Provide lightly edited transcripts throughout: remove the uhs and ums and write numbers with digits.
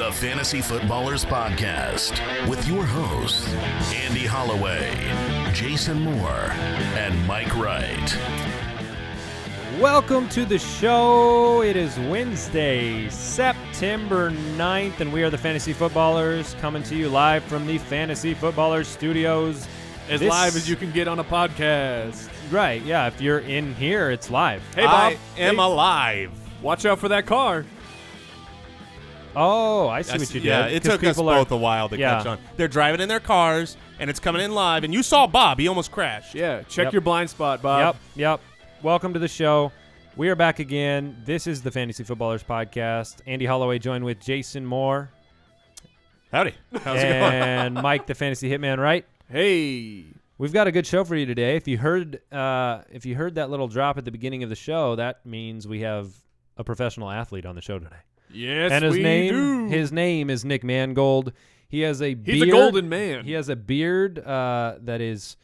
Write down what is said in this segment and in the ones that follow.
The Fantasy Footballers Podcast with your hosts, Andy Holloway, Jason Moore, and Mike Wright. Welcome to the show. It is Wednesday, September 9th, and we are the Fantasy Footballers coming to you live from the Fantasy Footballers studios. As live as you can get on a podcast. Right, yeah. If you're in here, it's live. Hey, Bob. I am alive. Watch out for that car. Oh, I see what you did. Yeah, it took us both a while to catch on. They're driving in their cars, and it's coming in live, and you saw Bob. He almost crashed. Yeah, check your blind spot, Bob. Yep. Welcome to the show. We are back again. This is the Fantasy Footballers Podcast. Andy Holloway joined with Jason Moore. Howdy. How's it going? And Mike, the Fantasy Hitman, right? Hey. We've got a good show for you today. If you heard that little drop at the beginning of the show, that means we have a professional athlete on the show today. Yes, and his do. name is Nick Mangold. He has a beard. He's a golden man. He has a beard that is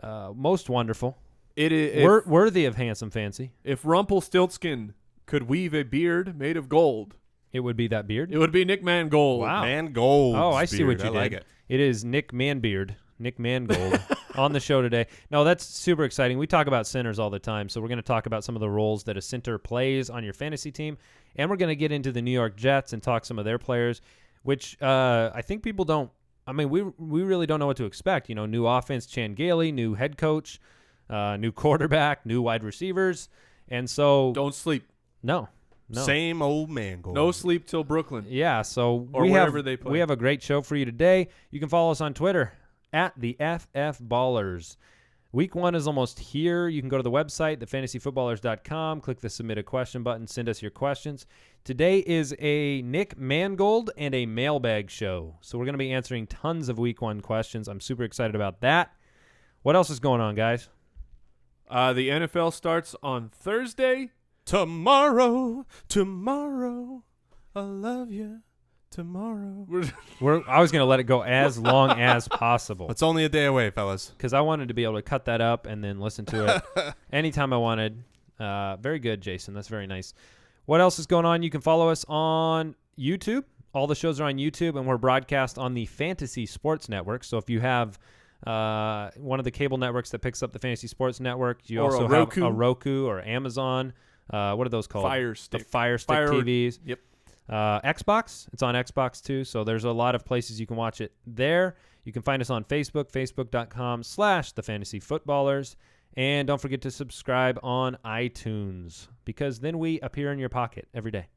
most wonderful. It is worthy of handsome fancy. If Rumpelstiltskin could weave a beard made of gold, it would be that beard. It would be Nick Mangold. Wow, Mangold. Oh, I see what you did. Like it. It is Nick Manbeard. Nick Mangold on the show today. No, that's super exciting. We talk about centers all the time, so we're going to talk about some of the roles that a center plays on your fantasy team, and we're going to get into the New York Jets and talk some of their players, which I think people don't. I mean, we really don't know what to expect. You know, new offense, Chan Gailey, new head coach, new quarterback, new wide receivers, and so don't sleep. No. Same old Mangold. No sleep till Brooklyn. Yeah, so or wherever they play. We have a great show for you today. You can follow us on Twitter at the FF Ballers. Week 1 is almost here. You can go to the website, thefantasyfootballers.com, click the submit a question button, send us your questions. Today is a Nick Mangold and a mailbag show. So we're going to be answering tons of Week 1 questions. I'm super excited about that. What else is going on, guys? The NFL starts on Thursday. Tomorrow, I love you. Tomorrow. I was going to let it go as long as possible. It's only a day away, fellas. Because I wanted to be able to cut that up and then listen to it anytime I wanted. Very good, Jason. That's very nice. What else is going on? You can follow us on YouTube. All the shows are on YouTube, and we're broadcast on the Fantasy Sports Network. So if you have one of the cable networks that picks up the Fantasy Sports Network, you also have a Roku or Amazon. What are those called? Fire Stick. The Fire Stick TVs. Yep. Xbox. It's on Xbox too, so there's a lot of places you can watch it there. You can find us on Facebook, facebook.com/thefantasyfootballers. And don't forget to subscribe on iTunes, because then we appear in your pocket every day.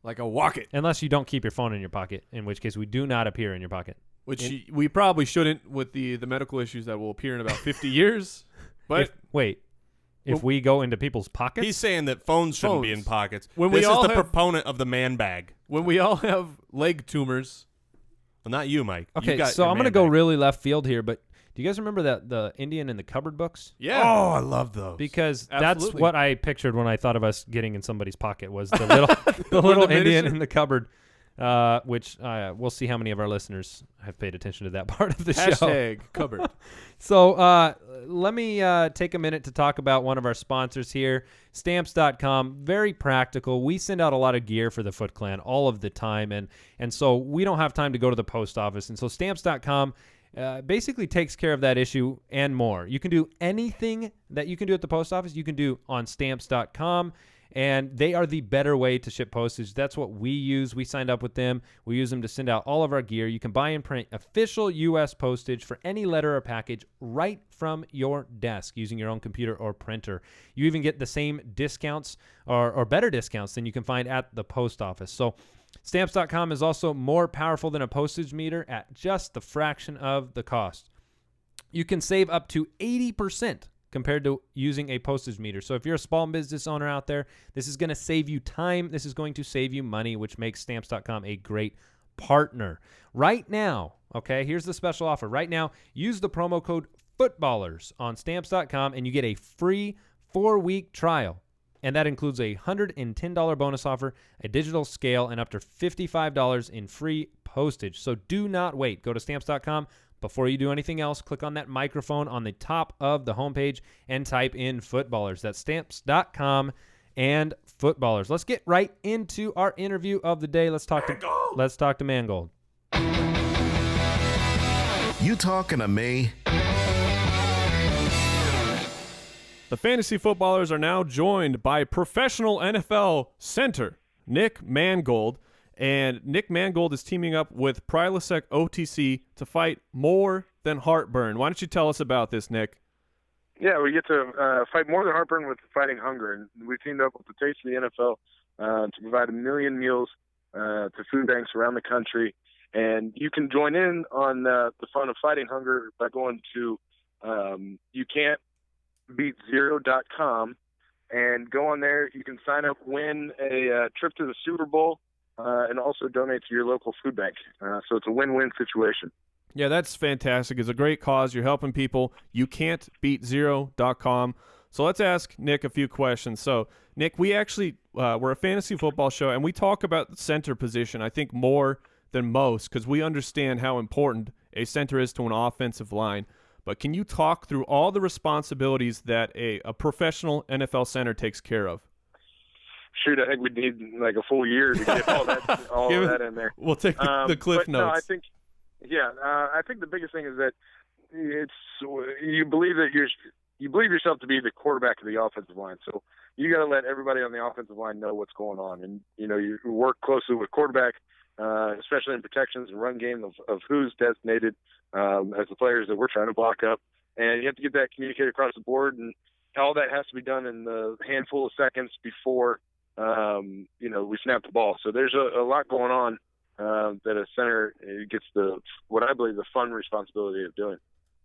Like a wallet. Unless you don't keep your phone in your pocket, in which case we do not appear in your pocket. Which we probably shouldn't with the medical issues that will appear in about 50 years. But If we go into people's pockets? He's saying that phones shouldn't be in pockets. This is the proponent of the man bag. When we all have leg tumors. Well, not you, Mike. Okay, so I'm going to go really left field here, but do you guys remember the Indian in the cupboard books? Yeah. Oh, I love those. Because Absolutely. That's what I pictured when I thought of us getting in somebody's pocket was the little Indian in the cupboard, which we'll see how many of our listeners have paid attention to that part of the show. Hashtag cupboard. So let me take a minute to talk about one of our sponsors here, Stamps.com. Very practical. We send out a lot of gear for the Foot Clan all of the time, and so we don't have time to go to the post office. And so Stamps.com basically takes care of that issue and more. You can do anything that you can do at the post office, you can do on Stamps.com. And they are the better way to ship postage. That's what we use. We signed up with them. We use them to send out all of our gear. You can buy and print official U.S. postage for any letter or package right from your desk using your own computer or printer. You even get the same discounts or better discounts than you can find at the post office. So Stamps.com is also more powerful than a postage meter at just the fraction of the cost. You can save up to 80% compared to using a postage meter. So if you're a small business owner out there, this is going to save you time. This is going to save you money, which makes Stamps.com a great partner. Right now, okay, here's the special offer. Right now, use the promo code FOOTBALLERS on Stamps.com and you get a free 4-week trial. And that includes a $110 bonus offer, a digital scale, and up to $55 in free postage. So do not wait. Go to Stamps.com. Before you do anything else, click on that microphone on the top of the homepage and type in Footballers. That's Stamps.com. And footballers. Let's get right into our interview of the day. Let's talk to Mangold. You talking to me? The fantasy footballers are now joined by professional NFL center Nick Mangold. And Nick Mangold is teaming up with Prilosec OTC to fight more than heartburn. Why don't you tell us about this, Nick? Yeah, we get to fight more than heartburn with fighting hunger. And we teamed up with the Taste of the NFL to provide 1 million meals to food banks around the country. And you can join in on the fun of fighting hunger by going to youcan'tbeatzero.com and go on there. You can sign up, win a trip to the Super Bowl, and also donate to your local food bank. So it's a win-win situation. Yeah, that's fantastic. It's a great cause. You're helping people. YouCan'tBeatZero.com. So let's ask Nick a few questions. So, Nick, we actually we're a fantasy football show, and we talk about the center position, I think, more than most because we understand how important a center is to an offensive line. But can you talk through all the responsibilities that a professional NFL center takes care of? Shoot, I think we'd need like a full year to get all that in there. We'll take the cliff notes. No, I think the biggest thing is that you believe yourself to be the quarterback of the offensive line. So you got to let everybody on the offensive line know what's going on, and you work closely with quarterback, especially in protections and run game of who's designated as the players that we're trying to block up, and you have to get that communicated across the board, and all that has to be done in the handful of seconds before we snap the ball. So there's a lot going on that a center gets what I believe the fun responsibility of doing.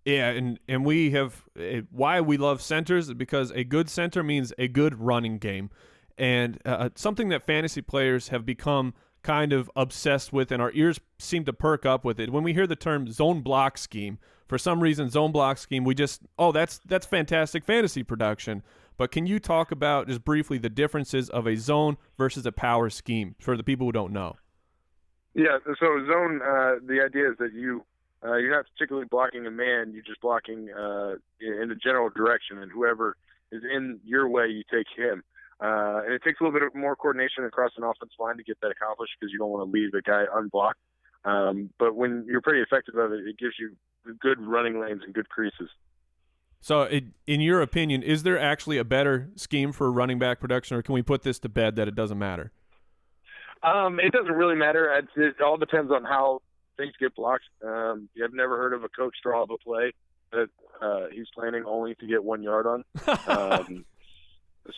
Yeah, and we have why we love centers is because a good center means a good running game, and something that fantasy players have become kind of obsessed with, and our ears seem to perk up with it. When we hear the term zone block scheme, for some reason, zone block scheme, we just, that's fantastic fantasy production. But can you talk about just briefly the differences of a zone versus a power scheme for the people who don't know? Yeah, so zone, the idea is that you're not particularly blocking a man, you're just blocking in the general direction, and whoever is in your way, you take him. And it takes a little bit more coordination across an offensive line to get that accomplished because you don't want to leave a guy unblocked. But when you're pretty effective at it, it gives you good running lanes and good creases. So, in your opinion, is there actually a better scheme for running back production, or can we put this to bed that it doesn't matter? It doesn't really matter. It all depends on how things get blocked. I've never heard of a coach draw up a play that he's planning only to get 1 yard on.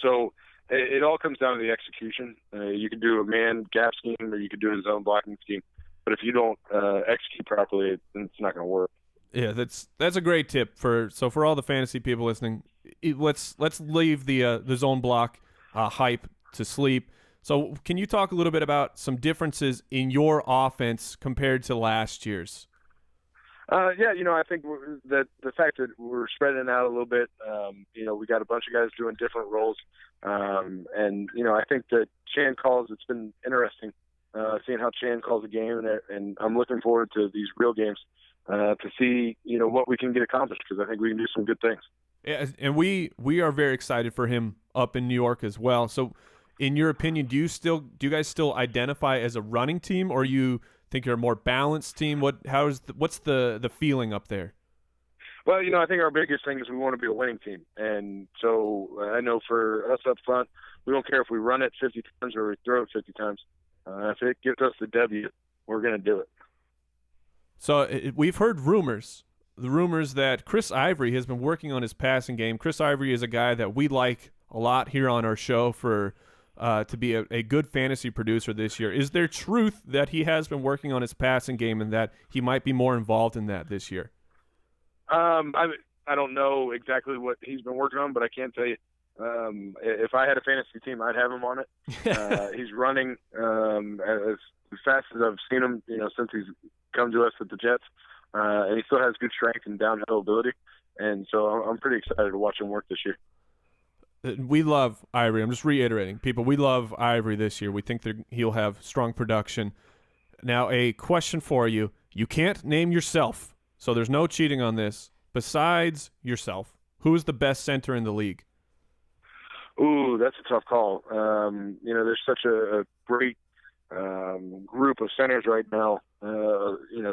So it all comes down to the execution. You can do a man gap scheme, or you can do a zone blocking scheme. But if you don't execute properly, then it's not going to work. Yeah, that's a great tip for all the fantasy people listening. Let's leave the zone block hype to sleep. So can you talk a little bit about some differences in your offense compared to last year's? I think that the fact that we're spreading it out a little bit, we got a bunch of guys doing different roles. And I think that Chan calls, it's been interesting seeing how Chan calls a game, and I'm looking forward to these real games to see, what we can get accomplished, because I think we can do some good things. Yeah, and we are very excited for him up in New York as well. So in your opinion, do you guys still identify as a running team, or you think you're a more balanced team? What's the feeling up there? Well, I think our biggest thing is we want to be a winning team. And so I know for us up front, we don't care if we run it 50 times or we throw it 50 times. If it gives us the W, we're going to do it. So we've heard the rumors that Chris Ivory has been working on his passing game. Chris Ivory is a guy that we like a lot here on our show for to be a good fantasy producer this year. Is there truth that he has been working on his passing game and that he might be more involved in that this year? I don't know exactly what he's been working on, but I can tell you, if I had a fantasy team, I'd have him on it. He's running as fast as I've seen him, since he's come to us at the Jets, and he still has good strength and downhill ability. And so I'm pretty excited to watch him work this year. We love Ivory. I'm just reiterating, people. We love Ivory this year. We think he'll have strong production. Now, a question for you. You can't name yourself, so there's no cheating on this. Besides yourself, who is the best center in the league? Ooh, that's a tough call. There's such a great group of centers right now,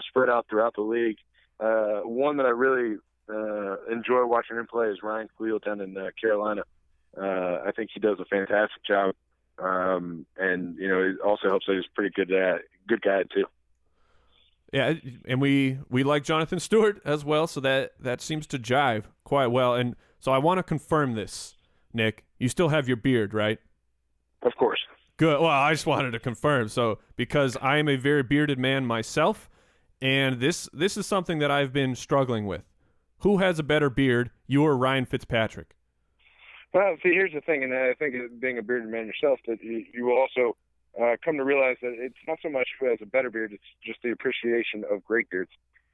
spread out throughout the league. One that I really enjoy watching him play is Ryan Hilton in Carolina. I think he does a fantastic job, and it also helps that he's pretty good guy too. Yeah, and we like Jonathan Stewart as well, so that seems to jive quite well. And so I want to confirm this, Nick. You still have your beard, right? Of course. Good. Well, I just wanted to confirm. So because I am a very bearded man myself, and this is something that I've been struggling with. Who has a better beard, you or Ryan Fitzpatrick? Well, see, here's the thing, and I think being a bearded man yourself, that you will also come to realize that it's not so much who has a better beard, it's just the appreciation of great beards.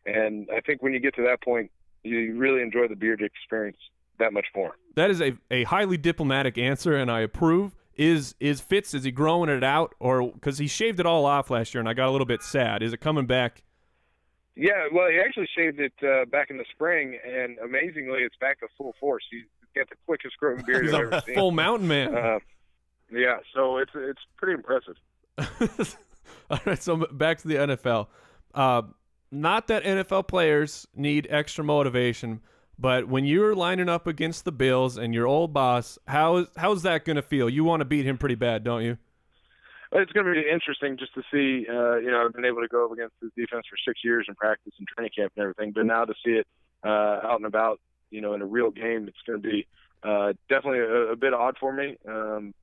And I think when you get to that point, you really enjoy the beard experience that much more. That is a highly diplomatic answer, and I approve. Is Fitz, is he growing it out? Or because he shaved it all off last year, and I got a little bit sad. Is it coming back? Yeah, well, he actually shaved it back in the spring, and amazingly, it's back to full force. He's got the quickest growing beard He's I've ever seen. Full mountain man. Yeah, so it's pretty impressive. All right, so back to the NFL. Not that NFL players need extra motivation, but when you're lining up against the Bills and your old boss, how's that going to feel? You want to beat him pretty bad, don't you? It's going to be interesting just to see. I've been able to go up against this defense for 6 years in practice and training camp and everything, but now to see it out and about, in a real game, it's going to be definitely a bit odd for me.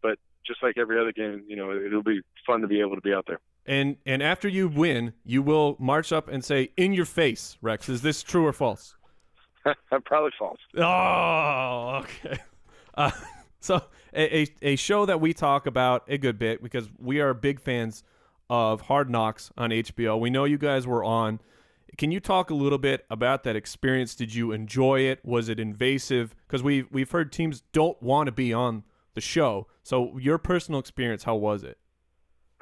But just like every other game, it'll be fun to be able to be out there. And after you win, you will march up and say, "In your face, Rex, is this true or false?" Probably false. Oh, okay. So a show that we talk about a good bit because we are big fans of Hard Knocks on HBO. We know you guys were on. Can you talk a little bit about that experience? Did you enjoy it? Was it invasive? Because we've heard teams don't want to be on the show. So your personal experience, how was it?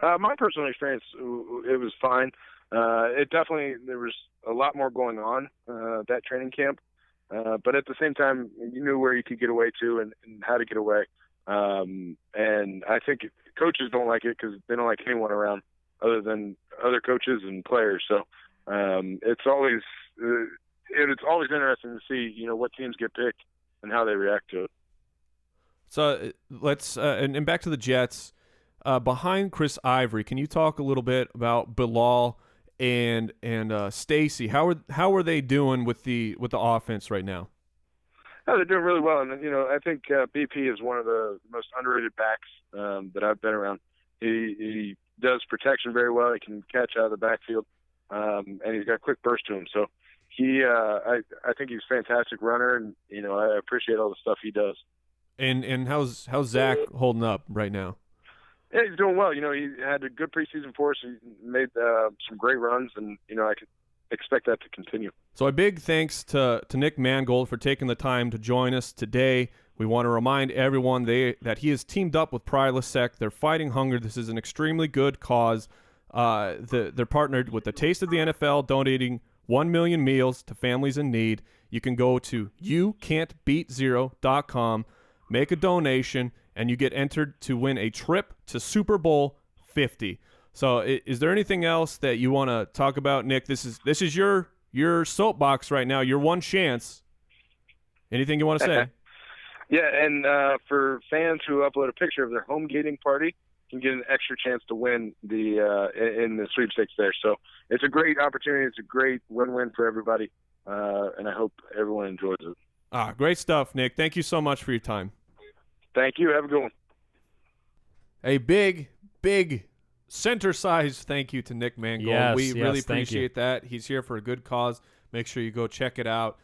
My personal experience, it was fine. There was a lot more going on that training camp. But at the same time, you knew where you could get away to and how to get away. And I think coaches don't like it because they don't like anyone around other than other coaches and players. So it's always interesting to see, what teams get picked and how they react to it. So let's and back to the Jets. Behind Chris Ivory, can you talk a little bit about Bilal and Stacy? How are they doing with the offense right now? Oh, they're doing really well, and I think BP is one of the most underrated backs that I've been around. He does protection very well. He can catch out of the backfield, and he's got a quick burst to him. So I think he's a fantastic runner, and I appreciate all the stuff he does. And how's Zach holding up right now? Yeah, he's doing well. He had a good preseason for us. He made some great runs, and I could expect that to continue. So a big thanks to Nick Mangold for taking the time to join us today. We want to remind everyone that he has teamed up with Prilosec. They're fighting hunger. This is an extremely good cause. They're partnered with the Taste of the NFL, donating 1 million meals to families in need. You can go to youcan'tbeatzero.com, make a donation, and you get entered to win a trip to Super Bowl 50. So is there anything else that you want to talk about, Nick? This is your soapbox right now, your one chance. Anything you want to say? Yeah, and for fans who upload a picture of their home gating party, can get an extra chance to win in the sweepstakes there. So it's a great opportunity. It's a great win-win for everybody, and I hope everyone enjoys it. Great stuff, Nick. Thank you so much for your time. Thank you. Have a good one. A big center-sized thank you to Nick Mangold. Yes, we really thank appreciate that. He's here for a good cause. Make sure you go check it out.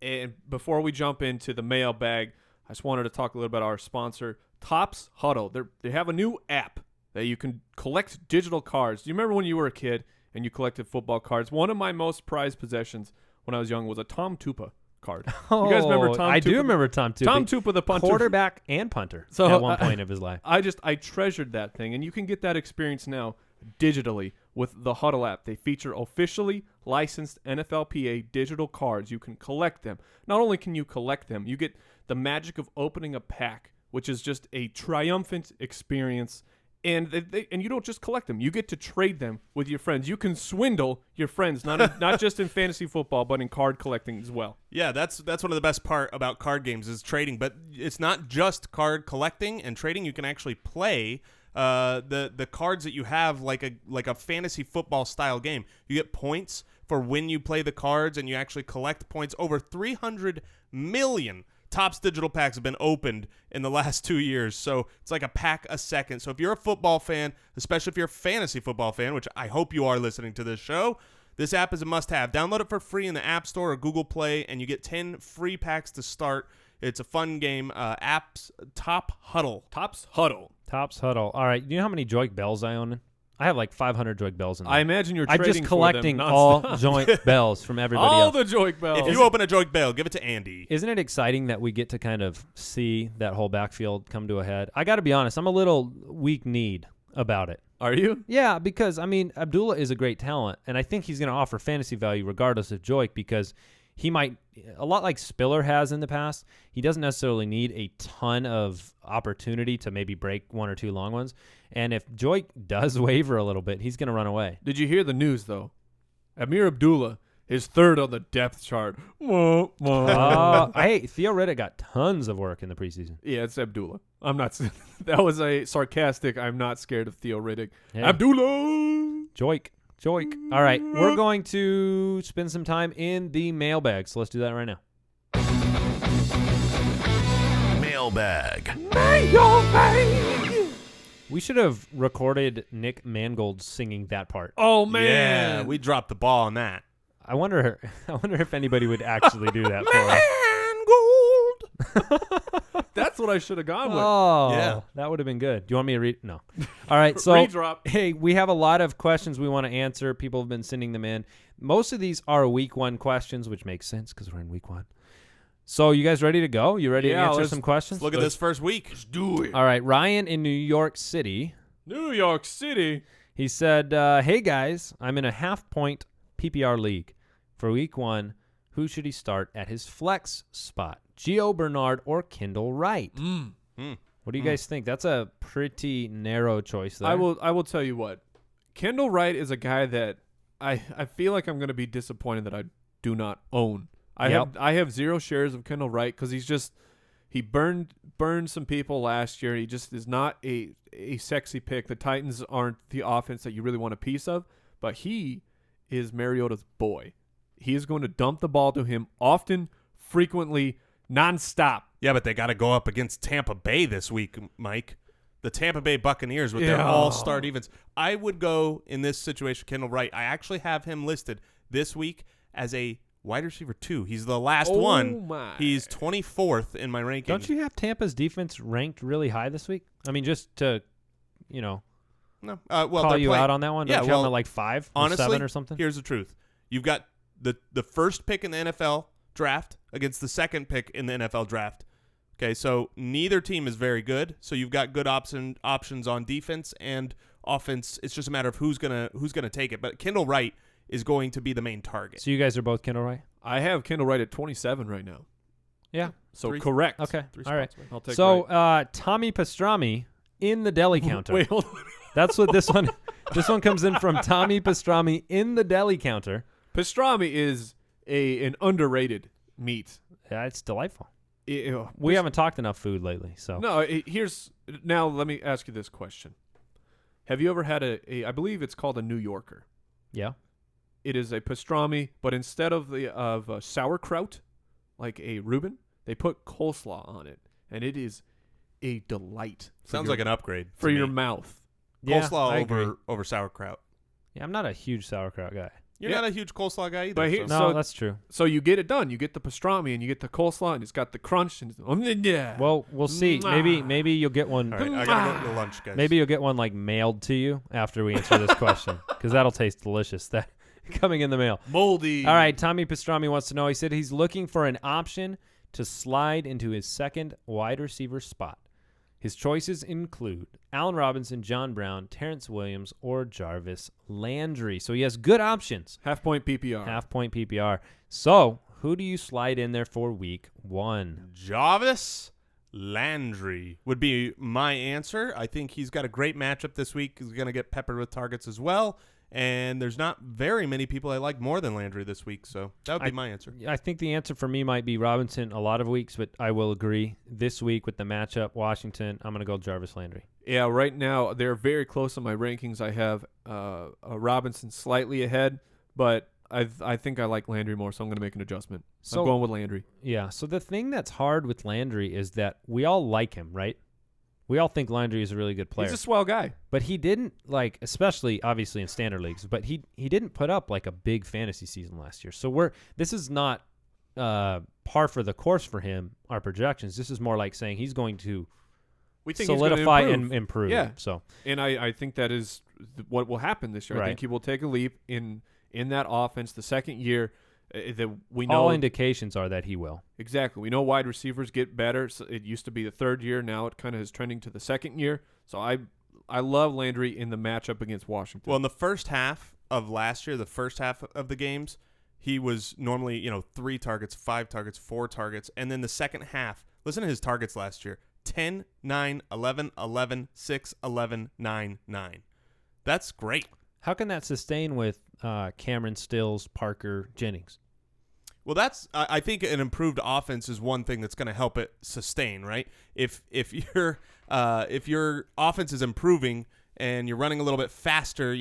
And before we jump into the mailbag, I just wanted to talk a little about our sponsor, TopHuddle. They have a new app that you can collect digital cards. Do you remember when you were a kid and you collected football cards? One of my most prized possessions when I was young was a Tom Tupa card. Oh, you guys remember Tom Tupa? I do remember Tom Tupa. Tom Tupa, the punter. Quarterback and punter at one point of his life. I treasured that thing, and you can get that experience now digitally with the Huddle app. They feature officially licensed NFLPA digital cards. You can collect them. Not only can you collect them, you get the magic of opening a pack which is just a triumphant experience. And and you don't just collect them. You get to trade them with your friends. You can swindle your friends, not just in fantasy football, but in card collecting as well. Yeah, that's one of the best part about card games is trading. But it's not just card collecting and trading. You can actually play the cards that you have like a fantasy football style game. You get points for when you play the cards, and you actually collect points. Over 300 million Topps digital packs have been opened in the last 2 years, so it's like a pack a second. So if you're a football fan, especially if you're a fantasy football fan, which I hope you are listening to this show, this app is a must-have. Download it for free in the App Store or Google Play, and you get 10 free packs to start. It's a fun game. Apps TopHuddle. Topps Huddle. Topps Huddle. All right, you know how many Joik Bells I own? I have like 500 Joik Bells in there. I imagine you're I'm trading just collecting for them all nonstop. Joik Bells from everybody all else. the Joik Bells. If you open a Joik Bell, give it to Andy. Isn't it exciting that we get to kind of see that whole backfield come to a head? I got to be honest, I'm a little weak-kneed about it. Are you? Yeah, because, I mean, Abdullah is a great talent, and I think he's going to offer fantasy value regardless of Joik because he might, a lot like Spiller has in the past, he doesn't necessarily need a ton of opportunity to maybe break one or two long ones. And if Joik does waver a little bit, he's going to run away. Did you hear the news, though? Ameer Abdullah is third on the depth chart. Hey, Theo Riddick got tons of work in the preseason. Yeah, it's Abdullah. I'm not. That was a sarcastic. I'm not scared of Theo Riddick. Hey. Abdullah. Joik. All right, we're going to spend some time in the mailbag, so let's do that right now. Mailbag. We should have recorded Nick Mangold singing that part. Oh man, Yeah, we dropped the ball on that. I wonder if anybody would actually do that for us. that's what I should have gone with. Oh, Yeah. that would have been good. Do you want me to read? No. All right, so Redrop. hey, we have a lot of questions we want to answer. People have been sending them in. Most of these are week one questions, which makes sense because we're in week one. So you guys ready to go? You ready to answer some questions? Look at this first week. Let's do it. All right, Ryan in New York City. New York City. He said, hey, guys, I'm in a half-point PPR league. For week one, who should he start at his flex spot? Gio Bernard or Kendall Wright? What do you guys think? That's a pretty narrow choice there. I will tell you what. Kendall Wright is a guy that I feel like I'm going to be disappointed that I do not own. I have 0 shares of Kendall Wright because he burned some people last year. He just is not a sexy pick. The Titans aren't the offense that you really want a piece of, but he is Mariota's boy. He is going to dump the ball to him often, frequently, nonstop. Yeah, but they got to go up against Tampa Bay this week, Mike. The Tampa Bay Buccaneers with their all-star defense. I would go in this situation, Kendall Wright. I actually have him listed this week as a wide receiver 2. He's the last one. My. He's 24th in my ranking. Don't you have Tampa's defense ranked really high this week? I mean, just to, No. Well, call you out on that one. Yeah, Don't you have him at like 5 or honestly, 7 or something? Here's the truth. You've got the first pick in the NFL draft against the second pick in the NFL draft. Okay, so neither team is very good. So you've got good options on defense and offense. It's just a matter of who's gonna take it. But Kendall Wright is going to be the main target. So you guys are both Kendall Wright? I have Kendall Wright at 27 right now. Yeah. So correct. Okay. 3 All right. spots, I'll take So Wright. Tommy Pastrami in the deli counter. Wait, hold on. That's what this one comes in from Tommy Pastrami in the deli counter. Pastrami is an underrated meat. Yeah, it's delightful. We We haven't talked enough food lately, so. No, now let me ask you this question. Have you ever had I believe it's called a New Yorker. Yeah. It is a pastrami, but instead of sauerkraut, like a Rueben, they put coleslaw on it, and it is a delight. Sounds like an upgrade for to your me. mouth. Yeah, Coleslaw I agree. over sauerkraut. Yeah, I'm not a huge sauerkraut guy. You're not a huge coleslaw guy either. But here- No, So- that's true. So you get it done. You get the pastrami, and you get the coleslaw, and it's got the crunch. And yeah. Well, we'll see. Maybe you'll get one. All right, I got to go to lunch, guys. Maybe you'll get one like mailed to you after we answer this question, because that'll taste delicious. That coming in the mail. Moldy. All right, Tommy Pastrami wants to know. He said he's looking for an option to slide into his second wide receiver spot. His choices include Allen Robinson, John Brown, Terrence Williams, or Jarvis Landry. So he has good options. Half-point PPR. Half-point PPR. So who do you slide in there for week one? Jarvis Landry would be my answer. I think he's got a great matchup this week. He's going to get peppered with targets as well. And there's not very many people I like more than Landry this week, so that would be my answer. I think the answer for me might be Robinson a lot of weeks, but I will agree. This week with the matchup, Washington, I'm going to go Jarvis Landry. Yeah, right now they're very close on my rankings. I have Robinson slightly ahead, but I think I like Landry more, so I'm going to make an adjustment. So I'm going with Landry. Yeah, so the thing that's hard with Landry is that we all like him, right? We all think Landry is a really good player. He's a swell guy. But he didn't, especially obviously in standard leagues, but he didn't put up like a big fantasy season last year. So this is not par for the course for him, our projections. This is more like saying he's going to solidify and improve. Yeah. So, and I think that is what will happen this year. Right. I think he will take a leap in that offense the second year. That we know all indications are that he will. Exactly. We know wide receivers get better. So it used to be the third year. Now it kind of is trending to the second year. So I love Landry in the matchup against Washington. Well, in the first half of last year, the first half of the games, he was normally 3 targets, 5 targets, 4 targets. And then the second half, listen to his targets last year, 10, 9, 11, 11, 6, 11, 9, 9. That's great. How can that sustain with Cameron, Stills, Parker, Jennings? Well, I think an improved offense is one thing that's going to help it sustain, right? If your offense is improving and you're running a little bit faster,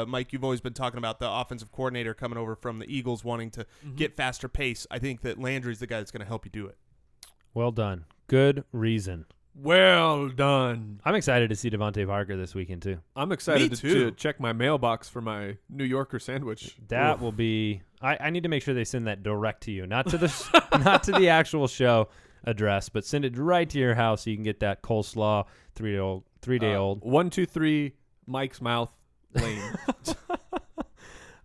Mike, you've always been talking about the offensive coordinator coming over from the Eagles wanting to get faster pace. I think that Landry's the guy that's going to help you do it. Well done. Good reason. Well done. I'm excited to see Devontae Parker this weekend too. I'm excited Me to too. check my mailbox for my New Yorker sandwich. That will be. I need to make sure they send that direct to you, not to the not to the actual show address, but send it right to your house so you can get that coleslaw 3-day-old. 123 Mike's Mouth Lane.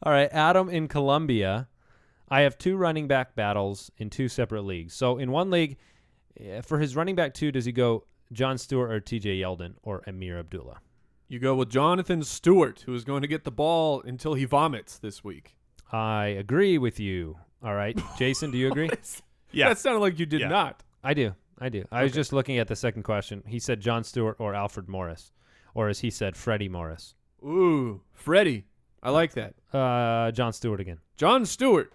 All right, Adam in Columbia. I have 2 running back battles in 2 separate leagues. So in one league, for his running back 2, does he go John Stewart or TJ Yeldon or Ameer Abdullah? You go with Jonathan Stewart, who is going to get the ball until he vomits this week. I agree with you. All right. Jason, do you agree? Yeah. That sounded like you did not. I do. I was just looking at the second question. He said John Stewart or Alfred Morris, or as he said, Freddie Morris. Ooh, Freddie. I like that. John Stewart again. John Stewart.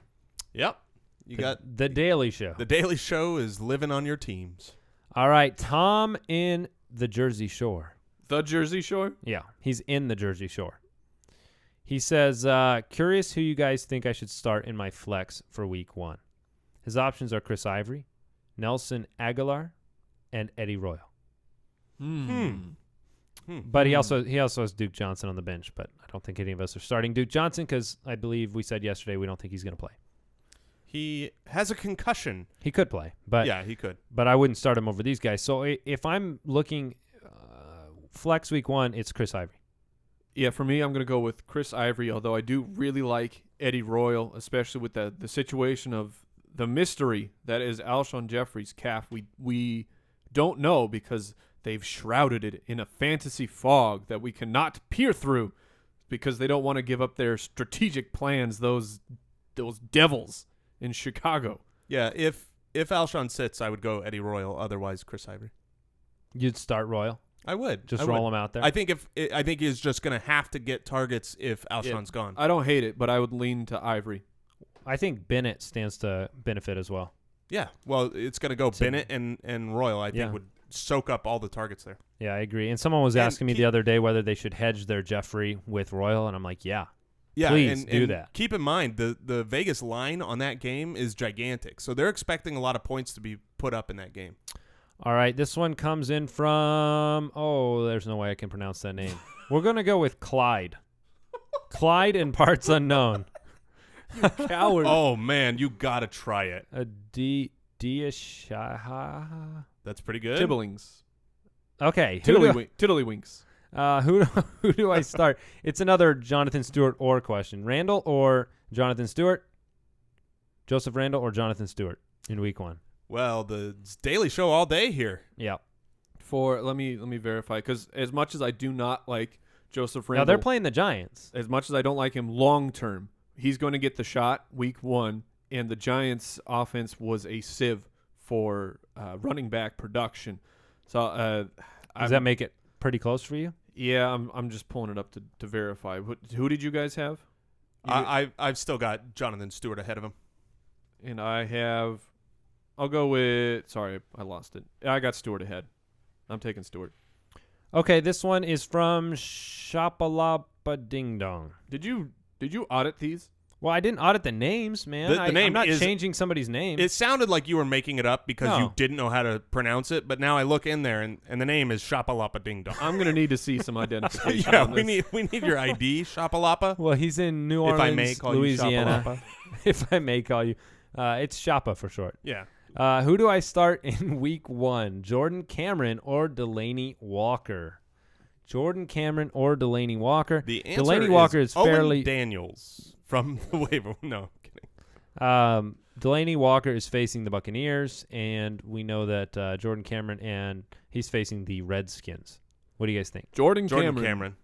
Yep. You got The Daily Show. The Daily Show is living on your teams. All right. Tom in the Jersey Shore. The Jersey Shore? Yeah. He's in the Jersey Shore. He says, curious who you guys think I should start in my flex for week 1. His options are Chris Ivory, Nelson Aguilar, and Eddie Royal. But he also has Duke Johnson on the bench, but I don't think any of us are starting Duke Johnson because I believe we said yesterday we don't think he's going to play. He has a concussion. He could play, but Yeah, he could. But I wouldn't start him over these guys. So if I'm looking flex week 1, it's Chris Ivory. Yeah, for me, I'm going to go with Chris Ivory, although I do really like Eddie Royal, especially with the situation of the mystery that is Alshon Jeffrey's calf. We don't know because they've shrouded it in a fantasy fog that we cannot peer through because they don't want to give up their strategic plans, those devils in Chicago. Yeah, if Alshon sits, I would go Eddie Royal. Otherwise, Chris Ivory. You'd start Royal? I would. Just roll him out there? I think he's just going to have to get targets if Alshon's gone. I don't hate it, but I would lean to Ivory. I think Bennett stands to benefit as well. Yeah, well, it's going to go Bennett and Royal, I think, would soak up all the targets there. Yeah, I agree. And someone was asking me the other day whether they should hedge their Jeffrey with Royal, and I'm like, yeah, please do that. Keep in mind, the Vegas line on that game is gigantic, so they're expecting a lot of points to be put up in that game. All right, this one comes in from, there's no way I can pronounce that name. We're going to go with Clyde. Clyde in parts unknown. You coward. Oh, man, you got to try it. Diashaha. That's pretty good. Tibblings. Okay. Tiddlywinks. Who do I start? It's another Jonathan Stewart or question. Randle or Jonathan Stewart? Joseph Randle or Jonathan Stewart in week 1? Well, the Daily Show all day here. Yeah. Let me verify, because as much as I do not like Joseph Randle, Now they're playing the Giants. as much as I don't like him long term, he's going to get the shot week 1, and the Giants' offense was a sieve for running back production. So does that make it pretty close for you? Yeah, I'm just pulling it up to verify. Who did you guys have? I've still got Jonathan Stewart ahead of him. And I'll go with, sorry, I lost it. I got Stewart ahead. I'm taking Stewart. Okay, this one is from Shapalapa Ding Dong. Did you audit these? Well, I didn't audit the names, man. I'm not changing somebody's name. It sounded like you were making it up because No. you didn't know how to pronounce it, but now I look in there and the name is Shapalapa Ding Dong. I'm going to need to see some identification. Yeah, on we this. need your ID, Shapalapa. Well, he's in New If Orleans, I may call Louisiana. you Shapalapa. If I may call you. It's Shapa for short. Yeah. Who do I start in week 1? Jordan Cameron or Delanie Walker? Jordan Cameron or Delanie Walker? The answer Delanie Walker is Owen fairly Daniels from the waiver. No, I'm kidding. Delanie Walker is facing the Buccaneers, and we know that Jordan Cameron, and he's facing the Redskins. What do you guys think? Jordan Jordan Cameron. Cameron.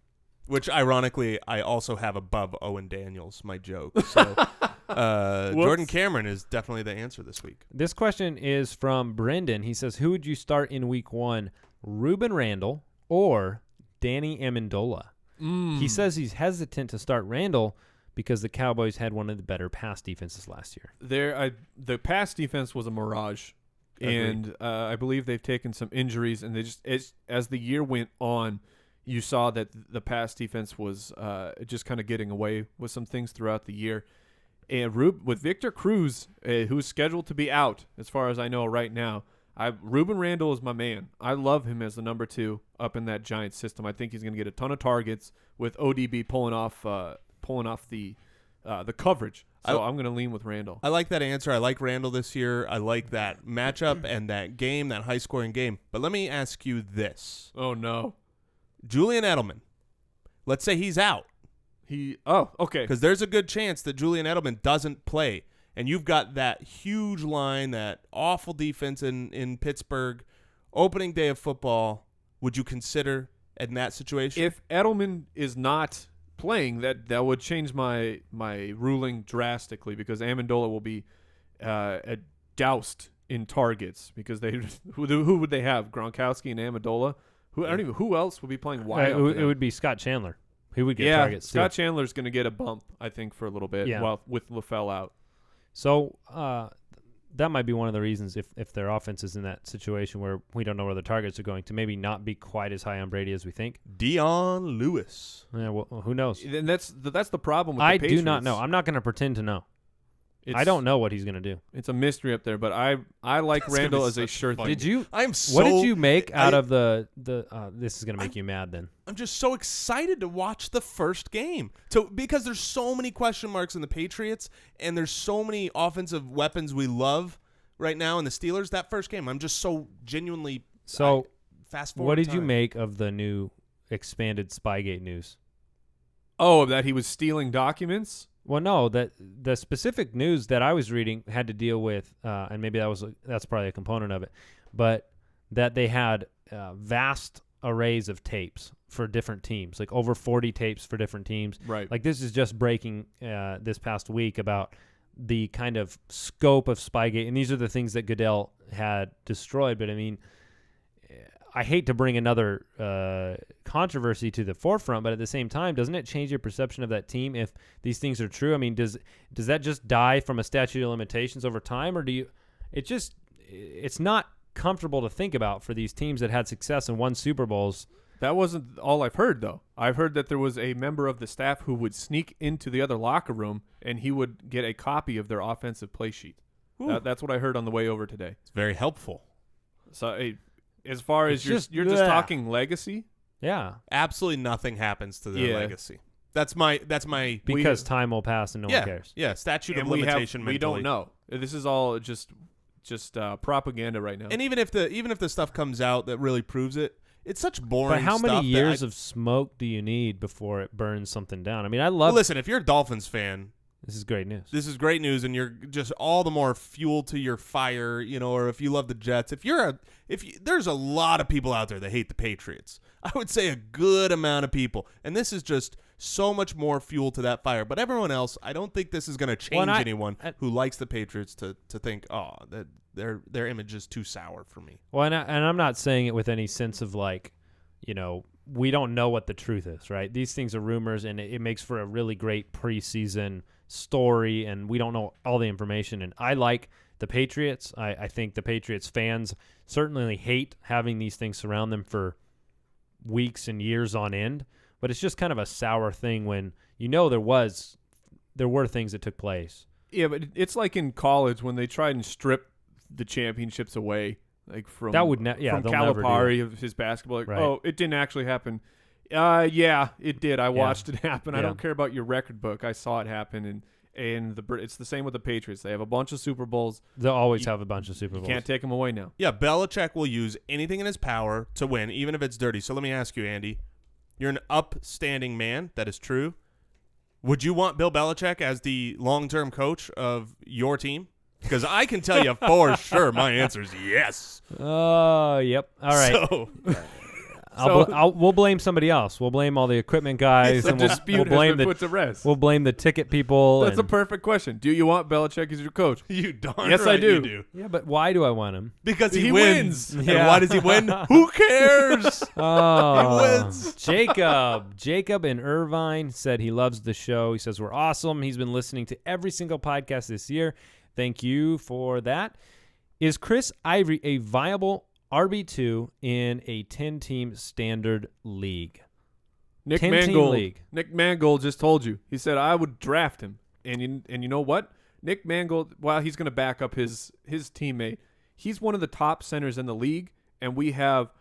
Which, ironically, I also have above Owen Daniels, my joke. So, Jordan Cameron is definitely the answer this week. This question is from Brendan. He says, who would you start in week 1, Rueben Randle or Danny Amendola? He says he's hesitant to start Randle because the Cowboys had one of the better pass defenses last year. The pass defense was a mirage, and I believe they've taken some injuries, and as the year went on, you saw that the pass defense was just kind of getting away with some things throughout the year. And with Victor Cruz, who's scheduled to be out, as far as I know right now, Rueben Randle is my man. I love him as the number 2 up in that Giants system. I think he's going to get a ton of targets with ODB pulling off the coverage. So I'm going to lean with Randle. I like that answer. I like Randle this year. I like that matchup and that game, that high-scoring game. But let me ask you this. Oh, no. Julian Edelman, let's say he's out. Okay. Because there's a good chance that Julian Edelman doesn't play. And you've got that huge line, that awful defense in Pittsburgh, opening day of football. Would you consider in that situation? If Edelman is not playing, that would change my ruling drastically, because Amendola will be doused in targets, because who would they have? Gronkowski and Amendola? Who else would be playing wide? It would be Scott Chandler. He would get targets too. Scott Chandler's going to get a bump, I think, for a little bit with LaFell out. So that might be one of the reasons if their offense is in that situation where we don't know where the targets are going, to maybe not be quite as high on Brady as we think. Dion Lewis. Yeah, well, who knows? And that's the problem with the I Patriots. do not know. I'm not going to pretend to know. I don't know what he's going to do. It's a mystery up there, but I like Randle as a sure thing. Did you? So what did you make out of the this is going to make you mad then. I'm just so excited to watch the first game. Because there's so many question marks in the Patriots, and there's so many offensive weapons we love right now in the Steelers. That first game, I'm just so genuinely fast forward. What did you time. make of the new expanded Spygate news? Oh, that he was stealing documents? Well, no, that the specific news that I was reading had to deal with, and maybe that's probably a component of it, but that they had vast arrays of tapes for different teams, like over 40 tapes for different teams. Right. Like this is just breaking this past week about the kind of scope of Spygate, and these are the things that Goodell had destroyed. But I mean, I hate to bring another controversy to the forefront, but at the same time, doesn't it change your perception of that team if these things are true? I mean, does that just die from a statute of limitations over time, or it's not comfortable to think about for these teams that had success and won Super Bowls. That wasn't all I've heard, though. I've heard that there was a member of the staff who would sneak into the other locker room, and he would get a copy of their offensive play sheet. That's what I heard on the way over today. It's very helpful. So, as far as you're just talking legacy, yeah, absolutely nothing happens to their legacy. That's my because time will pass and no one cares. Yeah, statute of limitation. We don't know. This is all just propaganda right now. And even if the stuff comes out that really proves it, it's such boring. But how stuff many years of smoke do you need before it burns something down? I mean, I love. Listen, if you're a Dolphins fan, this is great news. This is great news, and you're just all the more fuel to your fire, or if you love the Jets. There's a lot of people out there that hate the Patriots. I would say a good amount of people, and this is just so much more fuel to that fire. But everyone else, I don't think this is going to change anyone who likes the Patriots to think, oh, that their image is too sour for me. Well, and I'm not saying it with any sense of like, we don't know what the truth is, right? These things are rumors, and it makes for a really great preseason story, and we don't know all the information. And I like the Patriots. I think the Patriots fans certainly hate having these things surround them for weeks and years on end, but it's just kind of a sour thing when there were things that took place. Yeah, but it's like in college when they tried and strip the championships away, like from from Calipari of his basketball. Like, right. Oh, it didn't actually happen. Yeah, it did. I watched it happen. Yeah. I don't care about your record book. I saw it happen, and it's the same with the Patriots. They have a bunch of Super Bowls. They'll always have a bunch of Super You Bowls. can't take them away now. Yeah, Belichick will use anything in his power to win, even if it's dirty. So let me ask you, Andy. You're an upstanding man. That is true. Would you want Bill Belichick as the long-term coach of your team? Because I can tell you for sure my answer is yes. Yep. All right. We'll blame somebody else. We'll blame all the equipment guys. The dispute has been put to rest. We'll blame the ticket people. That's a perfect question. Do you want Belichick as your coach? You darn yes, right I do. You do. Yeah, but why do I want him? Because he wins. And Yeah. why does he win? Who cares? Oh, He wins. Jacob in Irvine said he loves the show. He says we're awesome. He's been listening to every single podcast this year. Thank you for that. Is Chris Ivory a viable RB2 in a 10-team standard league? Nick 10-team Mangold. league. Nick Mangold just told you. He said I would draft him, and you know what? Nick Mangold, while he's going to back up his teammate, he's one of the top centers in the league, and we have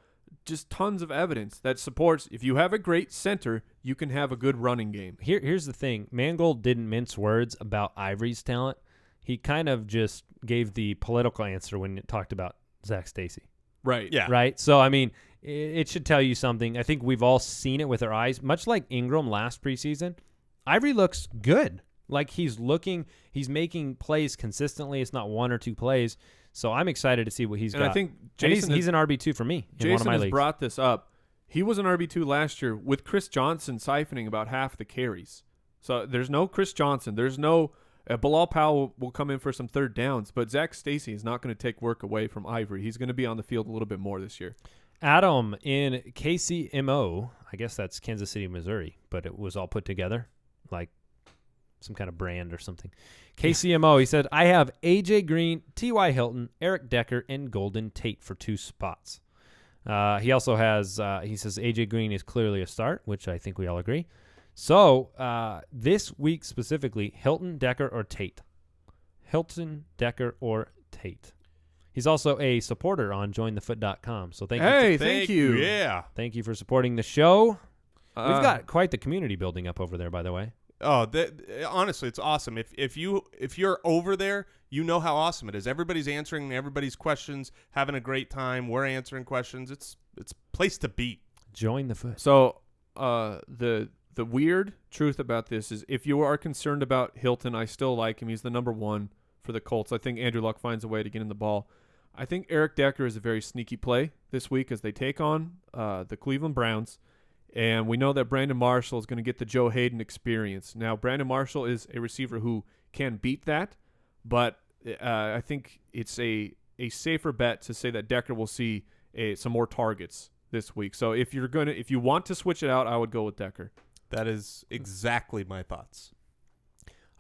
just tons of evidence that supports if you have a great center, you can have a good running game. Here's the thing. Mangold didn't mince words about Ivory's talent. He kind of just gave the political answer when it talked about Zach Stacy. Right. Yeah. Right? So, I mean, it should tell you something. I think we've all seen it with our eyes. Much like Ingram last preseason, Ivory looks good. Like he's making plays consistently. It's not one or two plays. So I'm excited to see what he's got. And I think and Jason he's an RB2 for me in one of Jason my has leagues. brought this up. He was an RB2 last year with Chris Johnson siphoning about half the carries. So there's no Chris Johnson. There's no Bilal Powell will come in for some third downs, but Zach Stacy is not going to take work away from Ivory. He's going to be on the field a little bit more this year. Adam in KCMO, I guess that's Kansas City, Missouri, but it was all put together like some kind of brand or something. KCMO, he said, I have A.J. Green, T.Y. Hilton, Eric Decker, and Golden Tate for 2 spots. He also has, he says A.J. Green is clearly a start, which I think we all agree. So this week specifically, Hilton, Decker, or Tate? Hilton, Decker, or Tate? He's also a supporter on jointhefoot.com. So thank you. Thank you. Yeah. Thank you for supporting the show. We've got quite the community building up over there, by the way. Oh, honestly, it's awesome. If you're over there, you know how awesome it is. Everybody's answering everybody's questions, having a great time. We're answering questions. It's a place to be. Join the foot. So the weird truth about this is if you are concerned about Hilton, I still like him. He's the number 1 for the Colts. I think Andrew Luck finds a way to get in the ball. I think Eric Decker is a very sneaky play this week as they take on the Cleveland Browns. And we know that Brandon Marshall is going to get the Joe Hayden experience. Now, Brandon Marshall is a receiver who can beat that, but I think it's a safer bet to say that Decker will see some more targets this week. So if you want to switch it out, I would go with Decker. That is exactly my thoughts.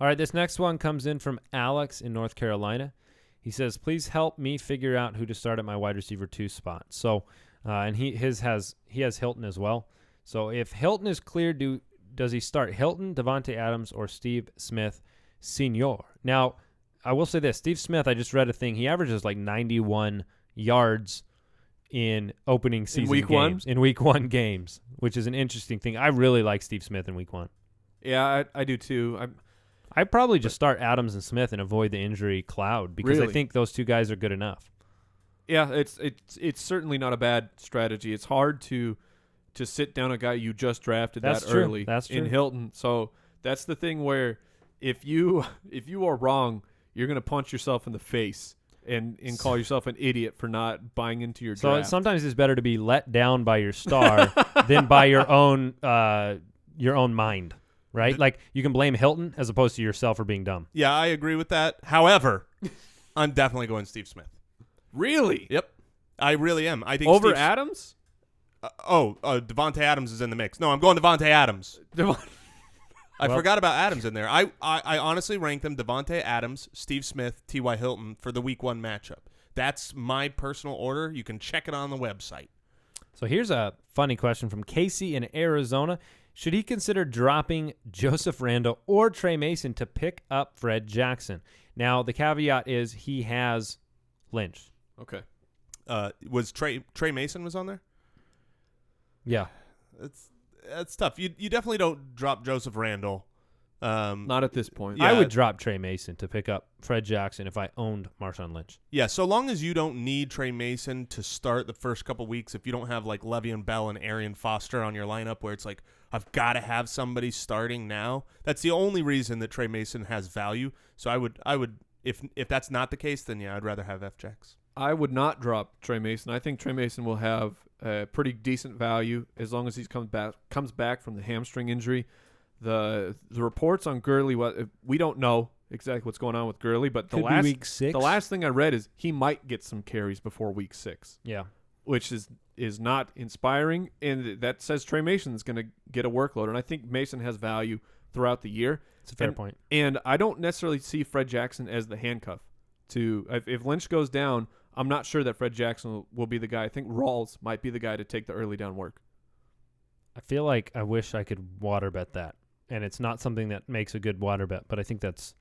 All right, this next one comes in from Alex in North Carolina. He says, please help me figure out who to start at my wide receiver 2 spot. So, and he has Hilton as well. So if Hilton is clear, does he start Hilton, Devontae Adams, or Steve Smith Sr.? Now, I will say this. Steve Smith, I just read a thing. He averages like 91 yards in opening season games. In week 1 games, which is an interesting thing. I really like Steve Smith in week 1. Yeah, I do too. I'd probably just start Adams and Smith and avoid the injury cloud because I think those 2 guys are good enough. Yeah, it's certainly not a bad strategy. It's hard to sit down a guy you just drafted early in Hilton. So that's the thing where if you are wrong, you're going to punch yourself in the face and call yourself an idiot for not buying into your draft. So sometimes it's better to be let down by your star than by your own mind, right? Like you can blame Hilton as opposed to yourself for being dumb. Yeah, I agree with that. However, I'm definitely going Steve Smith. Really? Yep. I really am. I think Over Adams? Devontae Adams is in the mix. No, I'm going Devontae Adams. I forgot about Adams in there. I honestly rank them Devontae Adams, Steve Smith, T.Y. Hilton for the Week 1 matchup. That's my personal order. You can check it on the website. So here's a funny question from Casey in Arizona. Should he consider dropping Joseph Randle or Tre Mason to pick up Fred Jackson? Now, the caveat is he has Lynch. Okay. Was Tre Mason was on there? Yeah. That's tough. You definitely don't drop Joseph Randle. Not at this point. Yeah. I would drop Tre Mason to pick up Fred Jackson if I owned Marshawn Lynch. Yeah, so long as you don't need Tre Mason to start the first couple weeks, if you don't have like Le'Veon Bell and Arian Foster on your lineup where it's like, I've got to have somebody starting now, that's the only reason that Tre Mason has value. So I would if that's not the case, then yeah, I'd rather have FJax. I would not drop Tre Mason. I think Tre Mason will have a pretty decent value as long as he comes back from the hamstring injury. The reports on Gurley, we don't know exactly what's going on with Gurley, but Could be week 6. The last thing I read is he might get some carries before week 6. Yeah. Which is not inspiring, and that says Tre Mason is going to get a workload, and I think Mason has value throughout the year. It's a fair point. And I don't necessarily see Fred Jackson as the handcuff. If Lynch goes down, I'm not sure that Fred Jackson will be the guy. I think Rawls might be the guy to take the early down work. I feel like I wish I could water bet that, and it's not something that makes a good water bet, but I think that's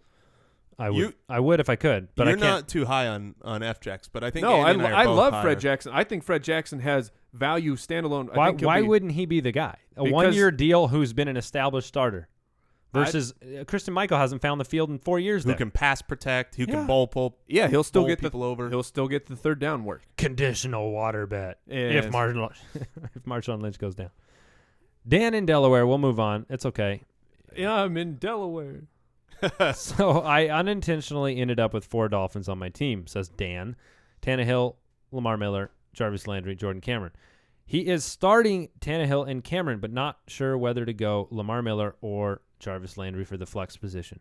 I would if I could, but you're I can't. not too high on FJax, but I think no, Andy and I are both love higher. Fred Jackson. I think Fred Jackson has value standalone. Why wouldn't he be the guy? A Because- 1-year deal who's been an established starter versus Christian Michael hasn't found the field in 4 years. Who can pass protect? Who can bowl pull? Yeah, he'll still bowl get people over. He'll still get the third down work. Conditional water bet Yes. if Marshawn Lynch goes down. Dan in Delaware, we'll move on. It's okay. Yeah, I'm in Delaware. So I unintentionally ended up with 4 Dolphins on my team, says Dan. Tannehill, Lamar Miller, Jarvis Landry, Jordan Cameron. He is starting Tannehill and Cameron, but not sure whether to go Lamar Miller or Jarvis Landry for the flex position.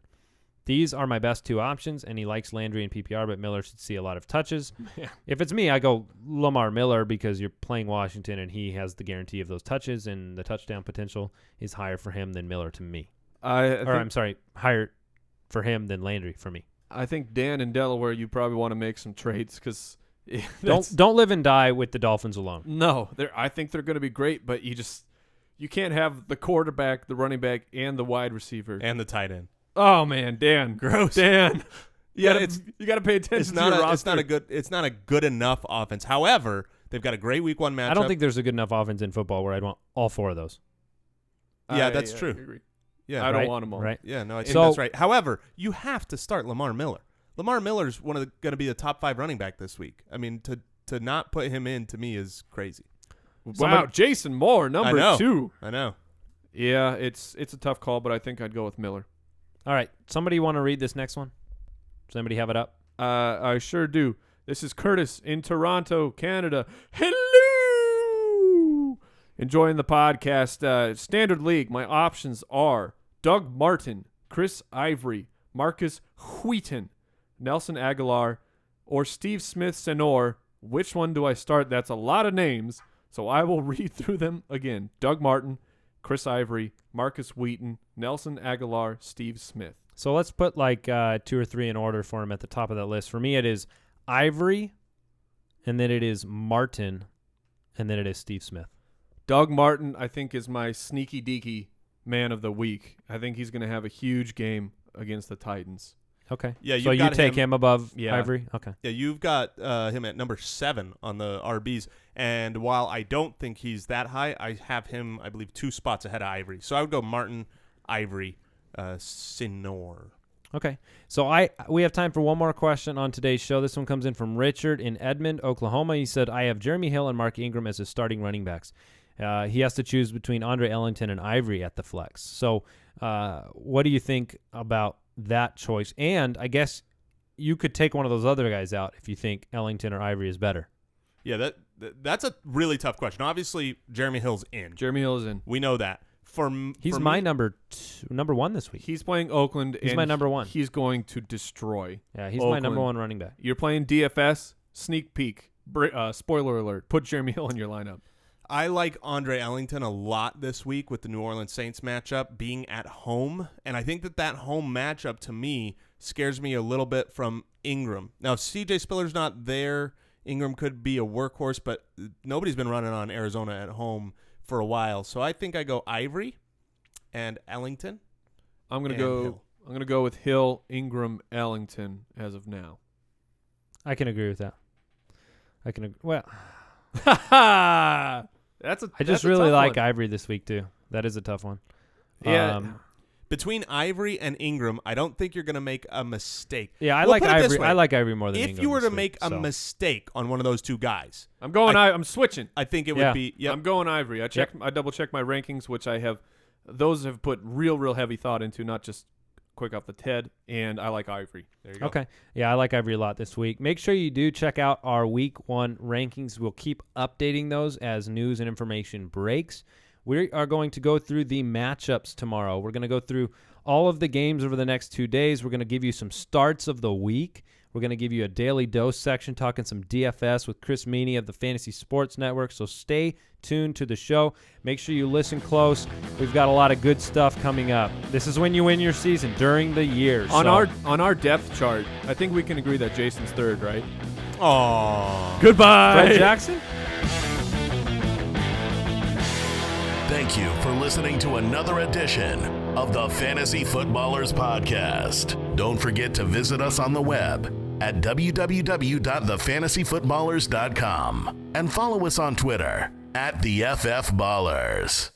These are my best 2 options, and he likes Landry in PPR, but Miller should see a lot of touches. Yeah. If it's me, I go Lamar Miller because you're playing Washington, and he has the guarantee of those touches, and the touchdown potential is higher for him than Miller to me. Higher for him than Landry for me. I think Dan in Delaware, you probably want to make some trades because Don't live and die with the Dolphins alone. No, I think they're going to be great, but you can't have the quarterback, the running back, and the wide receiver and the tight end. Oh man, Dan, Gross. Dan. Yeah, you got to pay attention to your roster. It's not a good enough offense. However, they've got a great Week 1 matchup. I don't think there's a good enough offense in football where I'd want all 4 of those. Yeah, that's I true. agree. Yeah, I don't right? want them all. Right. Yeah, no, I think that's right. However, you have to start Lamar Miller. Lamar Miller's going to be the top 5 running back this week. I mean, to not put him in to me is crazy. Wow, Jason Moore, number 2. I know. Yeah, it's a tough call, but I think I'd go with Miller. All right. Somebody want to read this next one? Does anybody have it up? I sure do. This is Curtis in Toronto, Canada. Hello! Enjoying the podcast. Standard League, my options are Doug Martin, Chris Ivory, Marcus Wheaton, Nelson Aguilar, or Steve Smith-Senor. Which one do I start? That's a lot of names, so I will read through them again. Doug Martin, Chris Ivory, Marcus Wheaton, Nelson Aguilar, Steve Smith. So let's put like 2 or 3 in order for him at the top of that list. For me, it is Ivory, and then it is Martin, and then it is Steve Smith. Doug Martin, I think, is my sneaky deaky man of the week. I think he's going to have a huge game against the Titans. Okay. Yeah, so you take him above Ivory? Okay. Yeah, you've got him at number 7 on the RBs. And while I don't think he's that high, I have him, I believe, 2 spots ahead of Ivory. So I would go Martin, Ivory, Senor. Okay. So we have time for one more question on today's show. This one comes in from Richard in Edmond, Oklahoma. He said, I have Jeremy Hill and Mark Ingram as his starting running backs. He has to choose between Andre Ellington and Ivory at the flex. So what do you think about that choice? And I guess you could take one of those other guys out if you think Ellington or Ivory is better. Yeah, that's a really tough question. Obviously, Jeremy Hill's in. Jeremy Hill is in. We know that. He's my number 1 this week. He's playing Oakland. He's and my number 1. He's going to destroy. Yeah, he's Oakland. my number 1 running back. You're playing DFS, sneak peek, spoiler alert, put Jeremy Hill in your lineup. I like Andre Ellington a lot this week with the New Orleans Saints matchup being at home, and I think that home matchup to me scares me a little bit from Ingram. Now, if C.J. Spiller's not there, Ingram could be a workhorse, but nobody's been running on Arizona at home for a while, so I think I go Ivory and Ellington. I'm gonna go with Hill, Ingram, Ellington as of now. I can agree with that. Well, I just really like Ivory this week too. That is a tough one. Yeah. Between Ivory and Ingram, I don't think you're going to make a mistake. Yeah, I We'll like put it this Ivory. way. I like Ivory more than Ingram. If you were to this make week, a so. mistake on one of those two guys, I'm switching. I think it Yeah. would be. Yep. I'm going Ivory. I double checked my rankings, which those have put real heavy thought into, not just quick off the head, and I like Ivory. There you go. Okay. Yeah, I like Ivory a lot this week. Make sure you do check out our Week 1 rankings. We'll keep updating those as news and information breaks. We are going to go through the matchups tomorrow. We're going to go through all of the games over the next 2 days. We're going to give you some starts of the week. We're going to give you a daily dose section talking some DFS with Chris Meany of the Fantasy Sports Network. So stay tuned to the show. Make sure you listen close. We've got a lot of good stuff coming up. This is when you win your season during the year. On our depth chart, I think we can agree that Jason's third, right? Aww. Goodbye. Fred Jackson? Thank you for listening to another edition of the Fantasy Footballers Podcast. Don't forget to visit us on the web at www.thefantasyfootballers.com and follow us on Twitter @TheFFBallers.